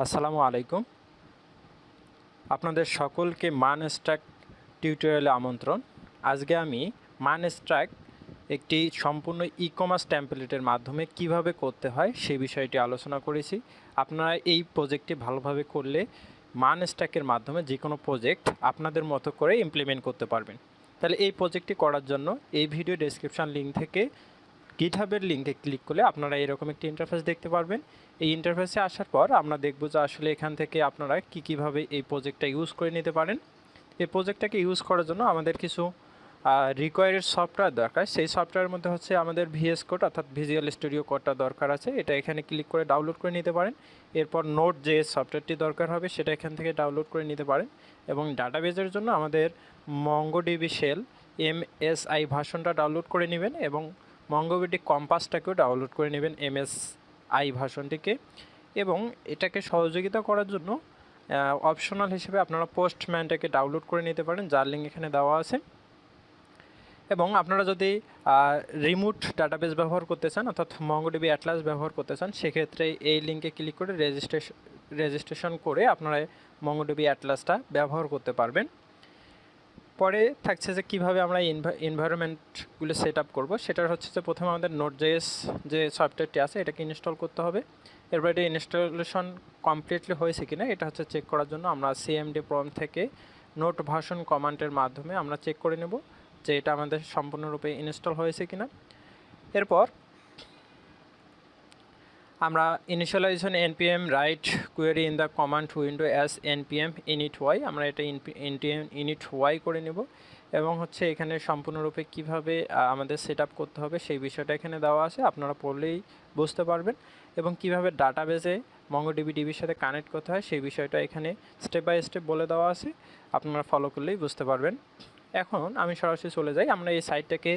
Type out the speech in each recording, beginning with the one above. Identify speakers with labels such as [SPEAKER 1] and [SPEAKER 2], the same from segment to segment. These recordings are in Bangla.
[SPEAKER 1] আসসালামু আলাইকুম। আপনাদের সকলকে মানস্ট্রাক টিউটোরিয়ালে আমন্ত্রণ। আজকে আমি মানস্ট্রাক একটি সম্পূর্ণ ই-কমার্স টেমপ্লেটের মাধ্যমে কিভাবে করতে হয় সেই বিষয়টি আলোচনা করেছি। আপনারা এই প্রজেক্টটি ভালোভাবে করলে মানস্ট্রাকের মাধ্যমে যে কোনো প্রজেক্ট আপনাদের মতো করে ইমপ্লিমেন্ট করতে পারবেন। তাহলে এই প্রজেক্টটি করার জন্য এই ভিডিও ডেসক্রিপশন লিঙ্ক থেকে গিটহাবের লিঙ্কে ক্লিক করলে আপনারা এরকম একটি ইন্টারফেস দেখতে পারবেন। এই ইন্টারফেসে আসার পর আমরা দেখব যে আসলে এখান থেকে আপনারা কীভাবে এই প্রজেক্টটা ইউজ করে নিতে পারেন। এই প্রজেক্টটাকে ইউজ করার জন্য আমাদের কিছু রিকোয়ার্ড সফটওয়্যার দরকার। সেই সফটওয়্যারের মধ্যে হচ্ছে আমাদের ভিএস কোড অর্থাৎ ভিজুয়াল স্টুডিও কোডটা দরকার আছে। এটা এখানে ক্লিক করে ডাউনলোড করে নিতে পারেন। এরপর নোট যে সফটওয়্যারটি দরকার হবে সেটা এখান থেকে ডাউনলোড করে নিতে পারেন। এবং ডাটাবেজের জন্য আমাদের মঙ্গোডিবি শেল MSI ভার্সনটা ডাউনলোড করে নেবেন এবং মঙ্গোডিবি কম্পাসটাকেও ডাউনলোড করে নেবেন MSI ভার্সনটিকে। এবং এটাকে সহযোগিতা করার জন্য অপশনাল হিসেবে আপনারা পোস্টম্যানটাকে ডাউনলোড করে নিতে পারেন, যার লিঙ্ক এখানে দেওয়া আছে। এবং আপনারা যদি রিমোট ডাটাবেস ব্যবহার করতে চান অর্থাৎ মঙ্গোডিবি অ্যাটলাস ব্যবহার করতে চান, সেক্ষেত্রে এই লিঙ্কে ক্লিক করে রেজিস্ট্রেশন করে আপনারা মঙ্গোডিবি অ্যাটলাসটা ব্যবহার করতে পারবেন। পরে থাকছে যে কীভাবে আমরা এনভায়রনমেন্টগুলো সেট আপ করবো। সেটার হচ্ছে যে প্রথমে আমাদের নোট.js যে সফটওয়্যারটি আছে এটাকে ইনস্টল করতে হবে। এরপর এটা ইনস্টলেশন কমপ্লিটলি হয়েছে কিনা এটা হচ্ছে চেক করার জন্য আমরা সিএমডি প্রম্পট থেকে নোট ভার্সন কমান্ডের মাধ্যমে আমরা চেক করে নেব যে এটা আমাদের সম্পূর্ণরূপে ইনস্টল হয়েছে কিনা। এরপর আমরা initialization npm write query in the command window as npm init y, আমরা এটা init y করে নেব। এবং হচ্ছে এখানে সম্পূর্ণরূপে কিভাবে আমাদের সেট আপ করতে হবে সেই বিষয়টা এখানে দেওয়া আছে, আপনারা পড়লেই বুঝতে পারবেন। এবং কিভাবে ডাটাবেসে মঙ্গোডিবির সাথে কানেক্ট করতে হয় সেই বিষয়টা এখানে স্টেপ বাই স্টেপ বলে দেওয়া আছে, আপনারা ফলো করলেই বুঝতে পারবেন। এখন আমি সরাসরি চলে যাই আমরা এই সাইটটাকে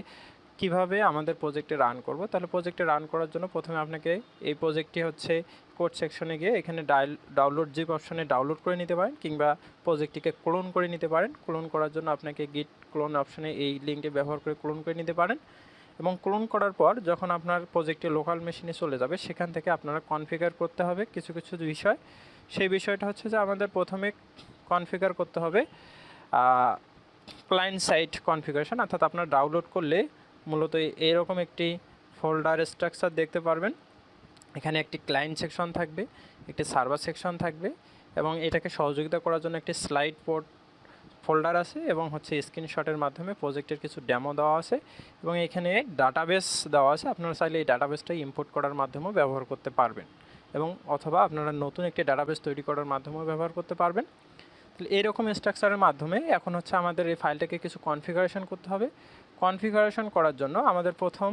[SPEAKER 1] কিভাবে আমাদের প্রজেক্টে রান করব। তাহলে প্রজেক্টে রান করার জন্য প্রথমে আপনাকে এই প্রজেক্টটি হচ্ছে কোড সেকশনে গিয়ে এখানে ডাউনলোড জিপ অপশনে ডাউনলোড করে নিতে পারেন, কিংবা প্রজেক্টটিকে ক্লোন করে নিতে পারেন। ক্লোন করার জন্য আপনাকে গিট ক্লোন অপশনে এই লিঙ্কে ব্যবহার করে ক্লোন করে নিতে পারেন। এবং ক্লোন করার পর যখন আপনার প্রজেক্টটি লোকাল মেশিনে চলে যাবে সেখান থেকে আপনারা কনফিগার করতে হবে কিছু কিছু বিষয়। সেই বিষয়টা হচ্ছে যে আমাদের প্রথমে কনফিগার করতে হবে ক্লায়েন্ট সাইট কনফিগারেশন, অর্থাৎ আপনার ডাউনলোড করলে মূলত এইরকম একটি ফোল্ডার স্ট্রাকচার দেখতে পারবেন। এখানে একটি ক্লায়েন্ট সেকশন থাকবে, একটি সার্ভার সেকশন থাকবে, এবং এটাকে সহযোগিতা করার জন্য একটি স্লাইড পোর্ট ফোল্ডার আছে, এবং হচ্ছে স্ক্রিনশটের মাধ্যমে প্রজেক্টের কিছু ডেমো দেওয়া আছে, এবং এখানে ডাটাবেস দেওয়া আছে। আপনারা চাইলে এই ডাটাবেসটা ইম্পোর্ট করার মাধ্যমেও ব্যবহার করতে পারবেন, এবং অথবা আপনারা নতুন একটি ডাটাবেস তৈরি করার মাধ্যমেও ব্যবহার করতে পারবেন। তাহলে এইরকম স্ট্রাকচারের মাধ্যমে এখন হচ্ছে আমাদের এই ফাইলটাকে কিছু কনফিগারেশন করতে হবে। কনফিগারেশন করার জন্য আমাদের প্রথম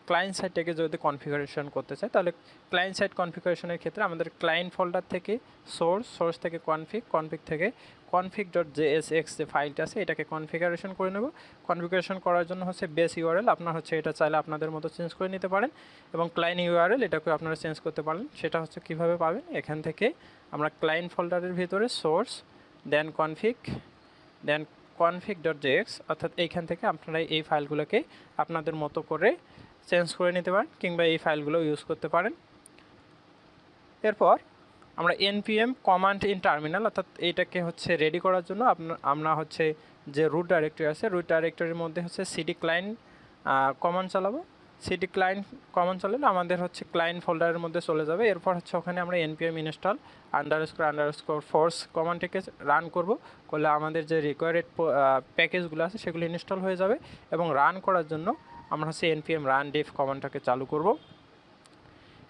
[SPEAKER 1] ক্লায়েন্ট সাইটটাকে যদি কনফিগারেশন করতে চাই, তাহলে ক্লায়েন্ট সাইট কনফিগারেশনের ক্ষেত্রে আমাদের ক্লায়েন্ট ফোল্ডার থেকে সোর্স থেকে কনফিগ থেকে config.jsx যে ফাইলটা আছে এটাকে কনফিগারেশন করে নেব। কনফিগারেশন করার জন্য হচ্ছে বেস ইউআরএল, আপনার হচ্ছে এটা চাইলে আপনাদের মতো চেঞ্জ করে নিতে পারেন, এবং ক্লায়েন্ট ইউআরএল এটাকে আপনারা চেঞ্জ করতে পারেন। সেটা হচ্ছে কিভাবে পাবেন, এখান থেকে আমরা ক্লায়েন্ট ফোল্ডারের ভিতরে সোর্স দেন config.js, অর্থাৎ এইখান থেকে আপনারা এই ফাইলগুলোকে আপনাদের মতো করে চেঞ্জ করে নিতে পারেন, কিংবা এই ফাইলগুলো ইউজ করতে পারেন। এরপর আমরা npm কমান্ড ইন টার্মিনাল, অর্থাৎ এইটাকে হচ্ছে রেডি করার জন্য আমরা হচ্ছে যে রুট ডাইরেক্টরি আছে রুট ডাইরেক্টরির মধ্যে হচ্ছে সিডি ক্লায়েন্ট কমান্ড চালাবো। সিডি ক্লায়েন্ট কমান্ড চালালে আমাদের হচ্ছে ক্লায়েন্ট ফোল্ডারের মধ্যে চলে যাবে। এরপর হচ্ছে ওখানে আমরা npm ইনস্টল _ ফোর্স কমান্ডটিকে রান করলে আমাদের যে রিকোয়ার্ড প্যাকেজগুলো আছে সেগুলো ইনস্টল হয়ে যাবে। এবং রান করার জন্য আমরা হচ্ছে npm run dev কমান্ডটাকে চালু করব।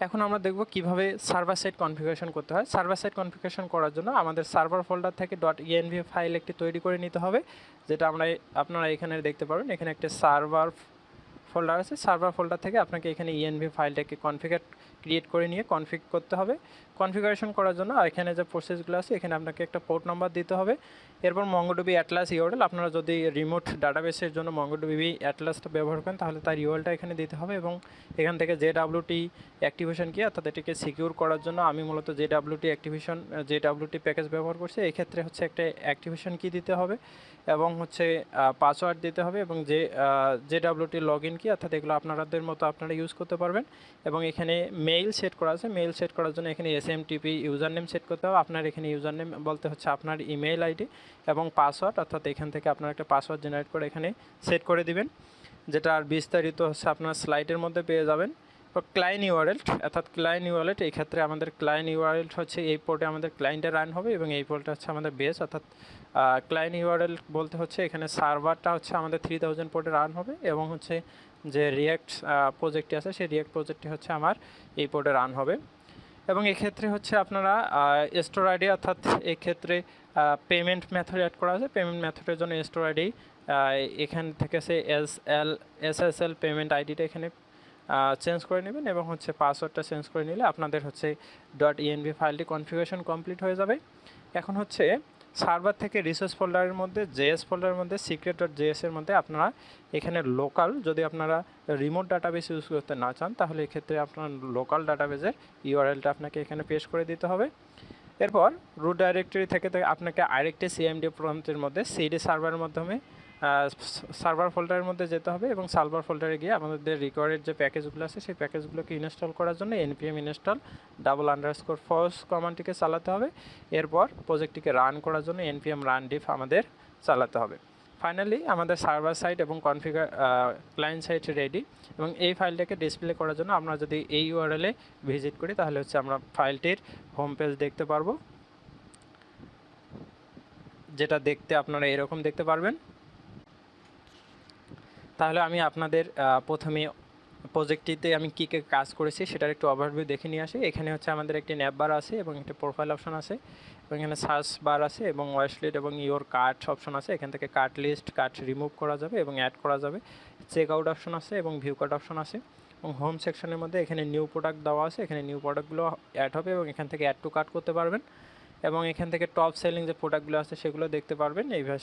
[SPEAKER 1] এখন আমরা দেখব কিভাবে সার্ভার সাইড কনফিগারেশন করতে হয়। সার্ভার সাইড কনফিগারেশন করার জন্য আমাদের সার্ভার ফোল্ডার থেকে .env ফাইল একটি তৈরি করে নিতে হবে, যেটা আপনারা এখানে দেখতে পাবেন। এখানে একটা সার্ভার ফোল্ডার আছে, সার্ভার ফোল্ডার থেকে আপনাকে এখানে env ফাইলটাকে ক্রিয়েট করে নিয়ে কনফিগ করতে হবে। কনফিগারেশন করার জন্য এখানে যে প্রসেসগুলো আছে এখানে আপনাকে একটা পোর্ট নাম্বার দিতে হবে। এরপর মঙ্গোডিবি অ্যাটলাস ইউআরএল, আপনারা যদি রিমোট ডাটাবেসের জন্য মঙ্গোডিবি অ্যাটলাসটা ব্যবহার করেন তাহলে তার ইউআরএলটা এখানে দিতে হবে। এবং এখান থেকে জেডব্লিউটি অ্যাক্টিভেশন কি, অর্থাৎ এটাকে সিকিউর করার জন্য আমি মূলত জেডব্লিউটি প্যাকেজ ব্যবহার করছি। এই ক্ষেত্রে হচ্ছে একটা অ্যাক্টিভেশন কি দিতে হবে, এবং হচ্ছে পাসওয়ার্ড দিতে হবে, এবং জেডব্লিউটি লগ ইন কি, অর্থাৎ এগুলো আপনাদের মতো আপনারা ইউজ করতে পারবেন। এবং এখানে মেইল সেট করা আছে, মেইল সেট করার জন্য এখানে SMTP ইউজার নেম সেট করতে হবে। আপনার এখানে ইউজার নেম বলতে হচ্ছে আপনার ইমেইল আইডি এবং পাসওয়ার্ড, অর্থাৎ এখান থেকে আপনার একটা পাসওয়ার্ড জেনারেট করে এখানে সেট করে দিবেন, যেটা আর বিস্তারিত হচ্ছে আপনার স্লাইডের মধ্যে পেয়ে যাবেন। ক্লায়েন্ট ইউআরএল, অর্থাৎ ক্লায়েন্ট ইউআরএল, এই ক্ষেত্রে আমাদের ক্লায়েন্ট ইউআরএল হচ্ছে এই পোর্টে আমাদের ক্লায়েন্টে রান হবে এবং এই পোর্টটা হচ্ছে আমাদের বেস, অর্থাৎ ক্লায়েন্ট ইউআরএল বলতে হচ্ছে এখানে সার্ভারটা হচ্ছে আমাদের 3000 পোর্টে রান হবে এবং হচ্ছে যে রিয়াক্ট প্রজেক্টটি আছে সেই রিয়াক্ট প্রজেক্টটি হচ্ছে আমার এই পোর্টে রান হবে। এবং এক্ষেত্রে হচ্ছে আপনারা স্টোর আইডি, অর্থাৎ এক্ষেত্রে পেমেন্ট মেথড অ্যাড করা আছে। পেমেন্ট মেথডের জন্য স্টোর আইডি এখান থেকে সে SSL পেমেন্ট আইডিটা এখানে চেঞ্জ করে নেবেন এবং হচ্ছে পাসওয়ার্ডটা চেঞ্জ করে নিলে আপনাদের হচ্ছে .env ফাইলটি কনফিগারেশন কমপ্লিট হয়ে যাবে। এখন হচ্ছে সার্ভার থেকে রিসোর্স ফোল্ডারের মধ্যে জেএস ফোল্ডারের মধ্যে secret.js এর মধ্যে আপনারা এখানে লোকাল, যদি আপনারা রিমোট ডাটাবেস ইউজ করতে না চান তাহলে এক্ষেত্রে আপনার লোকাল ডাটাবেসের ইউআরএলটা আপনাকে এখানে পেস্ট করে দিতে হবে। এরপর রুট ডাইরেক্টরি থেকে আপনাকে আরেকটি CMD প্রম্পটের মধ্যে CD সার্ভারের মাধ্যমে সার্ভার ফোল্ডারের মধ্যে যেতে হবে এবং সার্ভার ফোল্ডারে গিয়ে আমাদের রিকোয়ার্ডেড যে প্যাকেজগুলো আছে সেই প্যাকেজগুলোকে ইনস্টল করার জন্য npm install _force কমান্ডটিকে চালাতে হবে। এরপর প্রজেক্টটিকে রান করার জন্য npm run diff আমাদের চালাতে হবে। ফাইনালি আমাদের সার্ভার সাইড এবং কনফিগার ক্লায়েন্ট সাইড রেডি এবং এই ফাইলটাকে ডিসপ্লে করার জন্য আমরা যদি এই ইউআরএলে ভিজিট করি তাহলে হচ্ছে আমরা ফাইলটির হোম পেজ দেখতে পারবো, যেটা দেখতে আপনারা এরকম দেখতে পারবেন। তাহলে আমি আপনাদের প্রথমে প্রজেক্টটিতে আমি কী কী কাজ করেছি সেটার একটু ওভারভিউ দেখে নিয়ে আসি। এখানে হচ্ছে আমাদের একটি ন্যাপ বার আছে এবং একটা প্রোফাইল অপশন আছে এবং এখানে সার্চ বার আছে এবং ওয়াচ লিস্ট এবং ইওর কার্ট অপশন আছে। এখান থেকে কার্ট লিস্ট, কার্ট রিমুভ করা যাবে এবং অ্যাড করা যাবে। চেক আউট অপশন আছে এবং ভিউ কার্ট অপশন আছে এবং হোম সেকশনের মধ্যে এখানে নিউ প্রোডাক্ট দেওয়া আছে, এখানে নিউ প্রোডাক্টগুলো অ্যাড হবে এবং এখান থেকে অ্যাড টু কার্ট করতে পারবেন এবং এখান থেকে টপ সেলিং যে প্রোডাক্টগুলো আছে সেগুলো দেখতে পারবেন। এইভাবে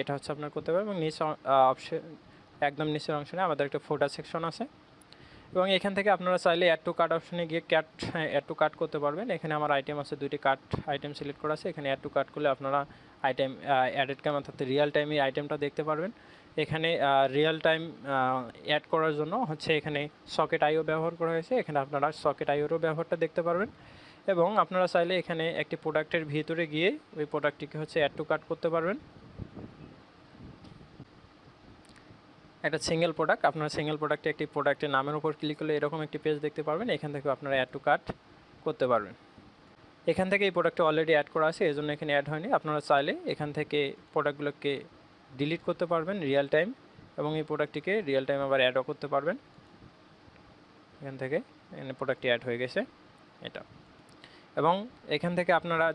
[SPEAKER 1] এটা হচ্ছে আপনার করতে পারবেন এবং নিচ অপশন একদম নিচের অংশে আমাদের একটা ফোটা সেকশন আছে এবং এখান থেকে আপনারা চাইলে অ্যাড টু কার্ট অপশনে গিয়ে অ্যাড টু কার্ট করতে পারবেন। এখানে আমার আইটেম আছে, দুইটি কার্ট আইটেম সিলেক্ট করা আছে। এখানে অ্যাড টু কার্ট করলে আপনারা আইটেম অ্যাডেড কাম অর্থাৎ রিয়েল টাইমে আইটেমটা দেখতে পারবেন। এখানে রিয়েল টাইম অ্যাড করার জন্য হচ্ছে এখানে সকেট আইও ব্যবহার করা হয়েছে, এখানে আপনারা সকেট আইওরও ব্যবহারটা দেখতে পারবেন এবং আপনারা চাইলে এখানে একটি প্রোডাক্টের ভিতরে গিয়ে ওই প্রোডাক্টটিকে হচ্ছে অ্যাড টু কার্ট করতে পারবেন। একটা সিঙ্গেল প্রোডাক্ট, আপনার সিঙ্গেল প্রোডাক্টে একটি প্রোডাক্টের নামের উপর ক্লিক করলে এরকম একটি পেজ দেখতে পারবেন। এখান থেকে আপনারা অ্যাড টু কার্ট করতে পারবেন। এখান থেকে এই প্রোডাক্টটা অলরেডি অ্যাড করা আছে, এই জন্য এখানে অ্যাড হয়নি। আপনারা চাইলে এখান থেকে প্রোডাক্টগুলোকে ডিলিট করতে পারবেন রিয়েল টাইম এবং এই প্রোডাক্টটিকে রিয়েল টাইম আবার অ্যাডও করতে পারবেন। এখান থেকে এখানে প্রোডাক্টটি অ্যাড হয়ে গেছে এটা। এবং এখান থেকে আপনারা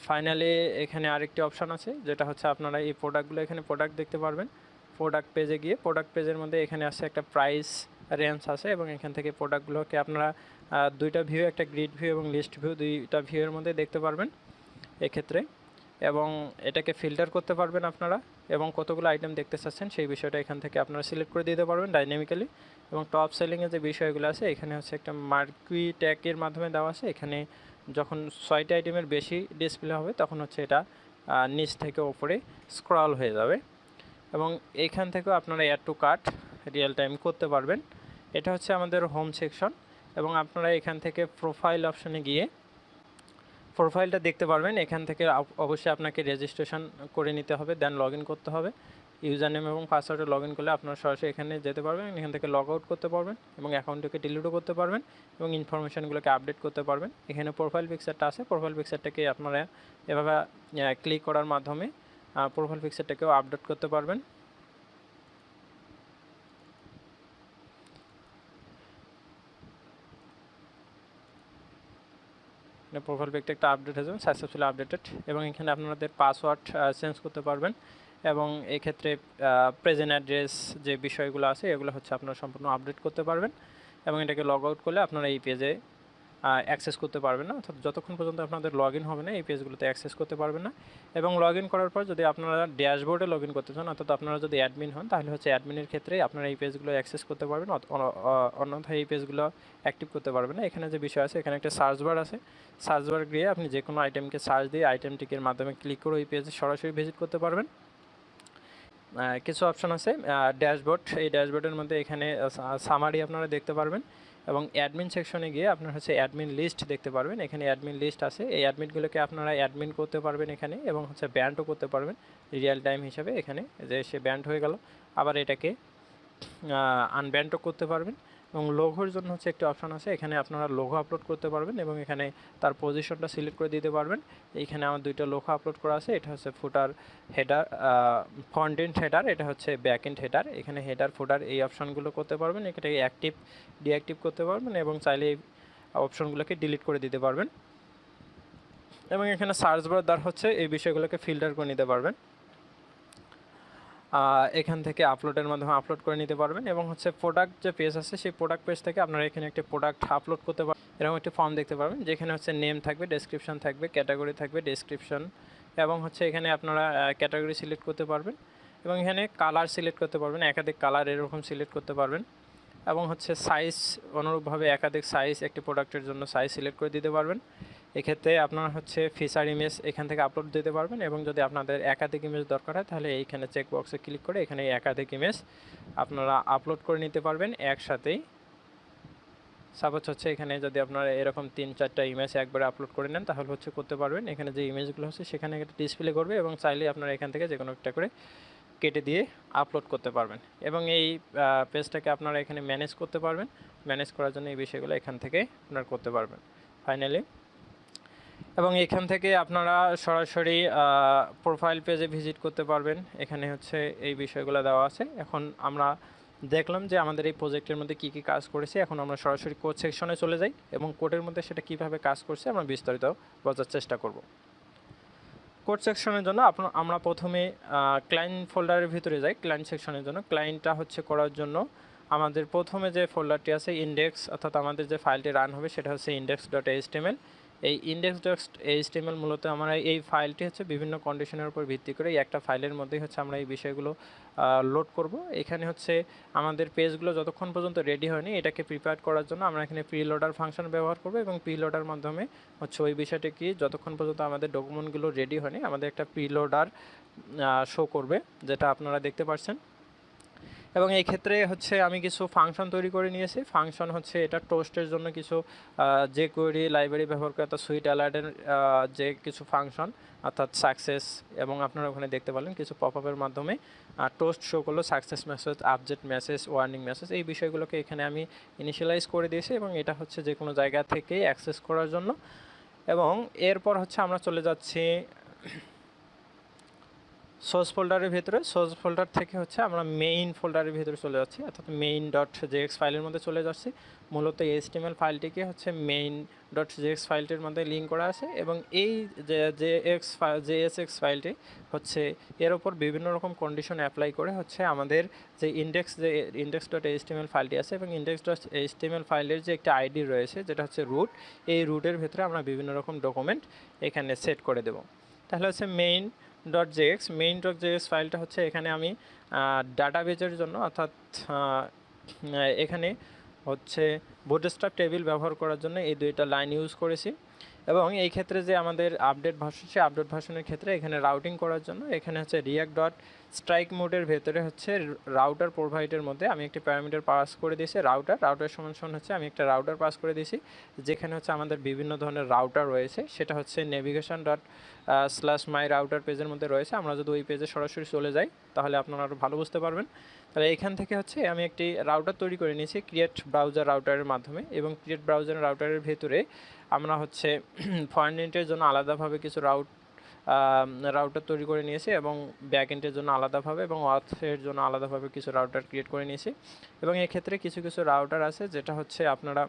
[SPEAKER 1] ফাইনালি এখানে আরেকটি অপশান আছে, যেটা হচ্ছে আপনারা এই প্রোডাক্টগুলো এখানে প্রোডাক্ট দেখতে পারবেন। প্রোডাক্ট পেজে গিয়ে প্রোডাক্ট পেজের মধ্যে এখানে আছে একটা প্রাইস রেঞ্জ আছে এবং এখান থেকে প্রোডাক্টগুলোকে আপনারা দুইটা ভিউ, একটা গ্রিড ভিউ এবং লিস্ট ভিউ, দুইটা ভিউয়ের মধ্যে দেখতে পারবেন এক্ষেত্রে। এবং এটাকে ফিল্টার করতে পারবেন আপনারা এবং কতগুলো আইটেম দেখতে চাচ্ছেন সেই বিষয়টা এখান থেকে আপনারা সিলেক্ট করে দিতে পারবেন ডাইনামিক্যালি। এবং টপ সেলিংয়ের যে বিষয়গুলো আছে এখানে হচ্ছে একটা মার্কুই ট্যাগের মাধ্যমে দেওয়া আছে। এখানে যখন 6টা আইটেমের বেশি ডিসপ্লে হবে তখন হচ্ছে এটা নিচ থেকে ওপরে স্ক্রল হয়ে যাবে এবং এইখান থেকেও আপনারা add to cart real time করতে পারবেন। এটা হচ্ছে আমাদের হোম সেকশন এবং আপনারা এখান থেকে প্রোফাইল অপশনে গিয়ে প্রোফাইলটা দেখতে পারবেন। এখান থেকে অবশ্যই আপনাকে রেজিস্ট্রেশন করে নিতে হবে, দেন লগ ইন করতে হবে। ইউজার নেম এবং পাসওয়ার্ডে লগ ইন করলে আপনারা সরাসরি এখানে যেতে পারবেন, এখান থেকে লগ আউট করতে পারবেন এবং অ্যাকাউন্টটিকে ডিলিটও করতে পারবেন এবং ইনফরমেশানগুলোকে আপডেট করতে পারবেন। এখানে প্রোফাইল পিকচারটা আছে, প্রোফাইল পিকচারটাকে আপনারা এভাবে ক্লিক করার মাধ্যমে প্রোফাইল পিকচারটাকেও আপডেট করতে পারবেন। প্রোফাইল পিকটা একটা আপডেট হয়ে যাবে, সাকসেসফুলি আপডেটেড এবং এখানে আপনাদের পাসওয়ার্ড চেঞ্জ করতে পারবেন এবং এক্ষেত্রে প্রেজেন্ট অ্যাড্রেস যে বিষয়গুলো আছে এগুলো হচ্ছে আপনারা সম্পূর্ণ আপডেট করতে পারবেন এবং এটাকে লগ আউট করলে আপনারা এই পেজে অ্যাক্সেস করতে পারবেন না, অর্থাৎ যতক্ষণ পর্যন্ত আপনাদের লগ ইন হবে না এই পেজগুলোতে অ্যাক্সেস করতে পারবেন না। এবং লগ ইন করার পর যদি আপনারা ড্যাশবোর্ডে লগ ইন করতে চান, অর্থাৎ আপনারা যদি অ্যাডমিন হন তাহলে হচ্ছে অ্যাডমিনের ক্ষেত্রে আপনারা এই পেজগুলো অ্যাক্সেস করতে পারবেন, অন্যথায় এই পেজগুলো অ্যাক্টিভ করতে পারবেন না। এখানে যে বিষয় আছে এখানে একটা সার্চ বার আছে, সার্চ বার গিয়ে আপনি যে কোনো আইটেমকে সার্চ দিয়ে আইটেমটিকের মাধ্যমে ক্লিক করে ওই পেজে সরাসরি ভিজিট করতে পারবেন। কিছু অপশন আছে ড্যাশবোর্ড, এই ড্যাশবোর্ডের মধ্যে এখানে সামারি আপনারা দেখতে পারবেন এবং অ্যাডমিন সেকশনে গিয়ে আপনার হচ্ছে অ্যাডমিন লিস্ট দেখতে পারবেন। এখানে অ্যাডমিন লিস্ট আছে, এই অ্যাডমিনগুলোকে আপনারা অ্যাডমিন করতে পারবেন এখানে, এবং হচ্ছে ব্যান্ডও করতে পারবেন রিয়েল টাইম হিসাবে। এখানে যে সে ব্যান্ড হয়ে গেল, আবার এটাকে আনব্যান্ডও করতে পারবেন। এবং লোগোর জন্য হচ্ছে একটি অপশন আছে, এখানে আপনারা লোগো আপলোড করতে পারবেন এবং এখানে তার পজিশনটা সিলেক্ট করে দিতে পারবেন। এইখানে আমার দুইটা লোগো আপলোড করা আছে, এটা হচ্ছে ফুটার হেডার, ফ্রন্ট এন্ড হেডার, এটা হচ্ছে ব্যাক এন্ড হেডার। এখানে হেডার ফুটার এই অপশনগুলো করতে পারবেন, এটাকে অ্যাক্টিভ ডিঅ্যাক্টিভ করতে পারবেন এবং চাইলে এই অপশনগুলোকে ডিলিট করে দিতে পারবেন। এবং এখানে সার্চ বার দ্বার হচ্ছে এই বিষয়গুলোকে ফিল্টার করে নিতে পারবেন। এখান থেকে আপলোডের মাধ্যমে আপলোড করে নিতে পারবেন। এবং হচ্ছে প্রোডাক্ট যে পেজ আছে সেই প্রোডাক্ট পেজ থেকে আপনারা এখানে একটি প্রোডাক্ট আপলোড করতে পারবেন। এরকম একটি ফর্ম দেখতে পারবেন যেখানে হচ্ছে নেম থাকবে, ডেসক্রিপশন থাকবে, ক্যাটাগরি থাকবে, ডেসক্রিপশন, এবং হচ্ছে এখানে আপনারা ক্যাটাগরি সিলেক্ট করতে পারবেন এবং এখানে কালার সিলেক্ট করতে পারবেন, একাধিক কালার এরকম সিলেক্ট করতে পারবেন। এবং হচ্ছে সাইজ অনুরূপভাবে একাধিক সাইজ একটি প্রোডাক্টের জন্য সাইজ সিলেক্ট করে দিতে পারবেন। এক্ষেত্রে আপনারা হচ্ছে ফিচার ইমেজ এখান থেকে আপলোড দিতে পারবেন এবং যদি আপনাদের একাধিক ইমেজ দরকার হয় তাহলে এইখানে চেক বক্সে ক্লিক করে এখানে একাধিক ইমেজ আপনারা আপলোড করে নিতে পারবেন একসাথেই। সাপোজ হচ্ছে এখানে যদি আপনারা এরকম 3-4টা ইমেজ একবারে আপলোড করে নেন তাহলে হচ্ছে করতে পারবেন। এখানে যে ইমেজগুলো হচ্ছে সেখানে একটা ডিসপ্লে করবে এবং চাইলে আপনারা এখান থেকে যে কোনো একটা করে কেটে দিয়ে আপলোড করতে পারবেন। এবং এই পেজটাকে আপনারা এখানে ম্যানেজ করতে পারবেন। ম্যানেজ করার জন্য এই বিষয়গুলো এখান থেকে আপনারা করতে পারবেন ফাইনালি। এবং এখান থেকে আপনারা সরাসরি প্রোফাইল পেজে ভিজিট করতে পারবেন। এখানে হচ্ছে এই বিষয়গুলো দেওয়া আছে। এখন আমরা দেখলাম যে আমাদের এই প্রজেক্টের মধ্যে কী কী কাজ করেছে। এখন আমরা সরাসরি কোড সেকশনে চলে যাই এবং কোডের মধ্যে সেটা কীভাবে কাজ করছে আমরা বিস্তারিত বোঝার চেষ্টা করব। কোড সেকশনের জন্য আমরা প্রথমে ক্লায়েন্ট ফোল্ডারের ভিতরে যাই। ক্লায়েন্ট সেকশনের জন্য ক্লায়েন্টটা হচ্ছে করার জন্য আমাদের প্রথমে যে ফোল্ডারটি আছে ইন্ডেক্স, অর্থাৎ আমাদের যে ফাইলটি রান হবে সেটা হচ্ছে index.html। এই index.html মূলত আমরা এই ফাইলটি হচ্ছে বিভিন্ন কন্ডিশনের উপর ভিত্তি করে একটা ফাইলের মধ্যেই হচ্ছে আমরা এই বিষয়গুলো লোড করব। এখানে হচ্ছে আমাদের পেজগুলো যতক্ষণ পর্যন্ত রেডি হয়নি এটাকে প্রিপেয়ার করার জন্য আমরা এখানে প্রিলোডার ফাংশন ব্যবহার করব এবং প্রিলোডার মাধ্যমে হচ্ছে ওই বিষয়টি কি যতক্ষণ পর্যন্ত আমাদের ডকুমেন্টগুলো রেডি হয়নি আমাদের একটা প্রিলোডার শো করবে, যেটা আপনারা দেখতে পাচ্ছেন। এবং এই ক্ষেত্রে হচ্ছে আমি কিছু ফাংশন তৈরি করে নিয়েছি। ফাংশন হচ্ছে এটা টোস্টের জন্য কিছু যে কোয়েরি লাইব্রেরি ব্যবহার করে অর্থাৎ সুইট অ্যালার্টের যে কিছু ফাংশন অর্থাৎ সাকসেস, এবং আপনারা ওখানে দেখতে পারলেন কিছু পপআপের মাধ্যমে টোস্ট শো করলো, success message, update message, warning message, এই বিষয়গুলোকে এখানে আমি ইনিশিয়ালাইজ করে দিয়েছি এবং এটা হচ্ছে যে কোনো জায়গা থেকেই অ্যাক্সেস করার জন্য। এবং এরপর হচ্ছে আমরা চলে যাচ্ছি সোর্স ফোল্ডারের ভিতরে। সোর্স ফোল্ডার থেকে হচ্ছে আমরা মেইন ফোল্ডারের ভিতরে চলে যাচ্ছি, অর্থাৎ main.jx ফাইলের মধ্যে চলে যাচ্ছি। মূলত HTML ফাইলটিকে হচ্ছে main.jx ফাইলটির মধ্যে লিঙ্ক করা আছে এবং এই JSX ফাইলটি হচ্ছে এর ওপর বিভিন্ন রকম কন্ডিশন অ্যাপ্লাই করে হচ্ছে আমাদের যে index.html ফাইলটি আছে এবং index.html ফাইলের যে একটা আইডি রয়েছে যেটা হচ্ছে রুট, এই রুটের ভিতরে আমরা বিভিন্ন রকম ডকুমেন্ট এখানে সেট করে দেব। তাহলে হচ্ছে main.jx ফাইলটা হচ্ছে এখানে আমি ডাটাবেজের জন্য, অর্থাৎ এখানে হচ্ছে বুটস্ট্র্যাপ টেবিল ব্যবহার করার জন্য এই দুইটা লাইন ইউজ করেছি। এবং এই ক্ষেত্রে যে আমাদের আপডেট ভার্সন, সেই আপডেট ভার্সনের ক্ষেত্রে এখানে রাউটিং করার জন্য এখানে হচ্ছে react.strike মোডের ভেতরে হচ্ছে রাউটার প্রোভাইডের মধ্যে আমি একটি প্যারামিটার পাস করে দিয়েছি রাউটার সমান হচ্ছে আমি একটা রাউটার পাস করে দিয়েছি যেখানে হচ্ছে আমাদের বিভিন্ন ধরনের রাউটার রয়েছে। সেটা হচ্ছে navigation./my-router পেজের মধ্যে রয়েছে। আমরা যদি ওই পেজে সরাসরি চলে যাই তাহলে আপনারা আরও ভালো বুঝতে পারবেন। তাহলে এখান থেকে হচ্ছে আমি একটি রাউটার তৈরি করে নিয়েছি ক্রিয়েট ব্রাউজার রাউটারের মাধ্যমে এবং ক্রিয়েট ব্রাউজার রাউটারের ভেতরে আমরা হচ্ছে ফ্রন্ট এন্ডের জন্য আলাদাভাবে কিছু রাউটার তৈরি করে নিয়েছি এবং ব্যাক এন্ডের জন্য আলাদাভাবে এবং ওয়াথের জন্য আলাদাভাবে কিছু রাউটার ক্রিয়েট করে নিয়েছি। এবং এক্ষেত্রে কিছু রাউটার আছে যেটা হচ্ছে আপনারা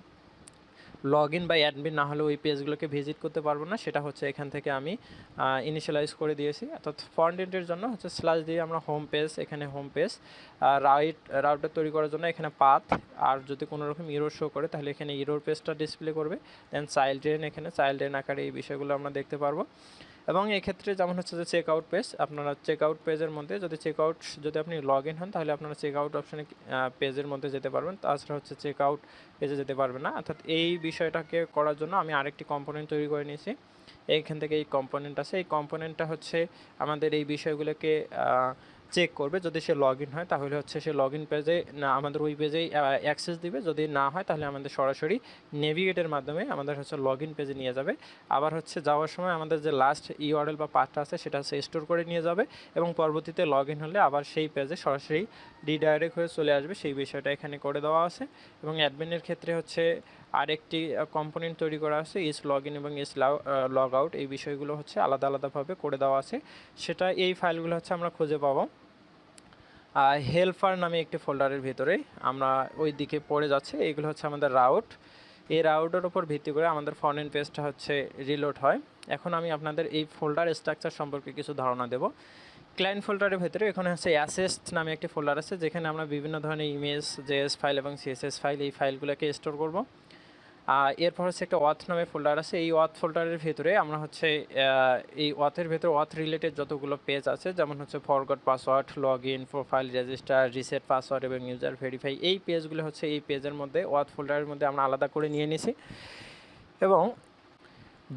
[SPEAKER 1] লগ ইন বা অ্যাডমিন না হলে ওই পেজগুলোকে ভিজিট করতে পারবো না, সেটা হচ্ছে এখান থেকে আমি ইনিশিয়ালাইজ করে দিয়েছি। অর্থাৎ ফ্রন্ট এন্ডের জন্য হচ্ছে স্ল্যাশ দিয়ে আমরা হোম পেজ, এখানে হোম পেজ রাউটার তৈরি করার জন্য এখানে পাথ, আর যদি কোনো রকম ইরোর শো করে তাহলে এখানে ইরোর পেজটা ডিসপ্লে করবে। দেন চাইল্ড্রেন, এখানে চাইল্ড্রেন আকারে এই বিষয়গুলো আমরা দেখতে পারবো। এবং এক্ষেত্রে যেমন হচ্ছে যে চেক আউট পেজ, আপনারা চেক আউট পেজের মধ্যে যদি আপনি লগ ইন হন তাহলে আপনারা চেক আউট অপশানে পেজের মধ্যে যেতে পারবেন, তাছাড়া হচ্ছে চেক আউট পেজে যেতে পারবেন না। অর্থাৎ এই বিষয়টাকে করার জন্য আমি আরেকটি কম্পোনেন্ট তৈরি করে নিয়েছি। এইখান থেকে এই কম্পোনেন্ট আছে, এই কম্পোনেন্টটা হচ্ছে আমাদের এই বিষয়গুলোকে চেক করবে। যদি সে লগ ইন হয় তাহলে হচ্ছে সে লগ ইন পেজে না আমাদের ওই পেজেই অ্যাক্সেস দিবে। যদি না হয় তাহলে আমাদের সরাসরি নেভিগেটের মাধ্যমে আমাদের হচ্ছে লগ ইন পেজে নিয়ে যাবে। আবার হচ্ছে যাওয়ার সময় আমাদের যে লাস্ট ইউআরএল বা পাথটা আছে সেটা হচ্ছে স্টোর করে নিয়ে যাবে এবং পরবর্তীতে লগ ইন হলে আবার সেই পেজে সরাসরি রিডাইরেক্ট হয়ে চলে আসবে। সেই বিষয়টা এখানে করে দেওয়া আছে এবং অ্যাডমিনের ক্ষেত্রে হচ্ছে আরেকটি কম্পোনেন্ট তৈরি করা আছে, ইস লগ ইন এবং ইস লগ আউট। এই বিষয়গুলো হচ্ছে আলাদা আলাদাভাবে করে দেওয়া আছে। সেটা এই ফাইলগুলো হচ্ছে আমরা খুঁজে পাবো হেল্পার নামে একটি ফোল্ডারের ভিতরে। আমরা ওই দিকে পড়ে যাচ্ছে, এইগুলো হচ্ছে আমাদের রাউট। এই রাউটের উপর ভিত্তি করে আমাদের ফ্রন্ট এন্ড পেজটা হচ্ছে রিলোড হয়। এখন আমি আপনাদের এই ফোল্ডার স্ট্রাকচার সম্পর্কে কিছু ধারণা দেব। ক্লায়েন্ট ফোল্ডারের ভেতরে এখানে হচ্ছে অ্যাসেস্ট নামে একটি ফোল্ডার আছে, যেখানে আমরা বিভিন্ন ধরনের ইমেজ, জেএস ফাইল এবং সিএসএস ফাইল এই ফাইলগুলোকে স্টোর করব। এরপর হচ্ছে একটা ওয়াথ নামে ফোল্ডার আছে। এই ওয়াথ ফোল্ডারের ভেতরে আমরা হচ্ছে এই ওয়াথের ভেতরে ওয়াথ রিলেটেড যতগুলো পেজ আছে, যেমন হচ্ছে forgot password, log in, profile, register, reset password এবং ইউজার ভেরিফাই, এই পেজগুলো হচ্ছে এই পেজের মধ্যে ওয়াথ ফোল্ডারের মধ্যে আমরা আলাদা করে নিয়ে নিছি। এবং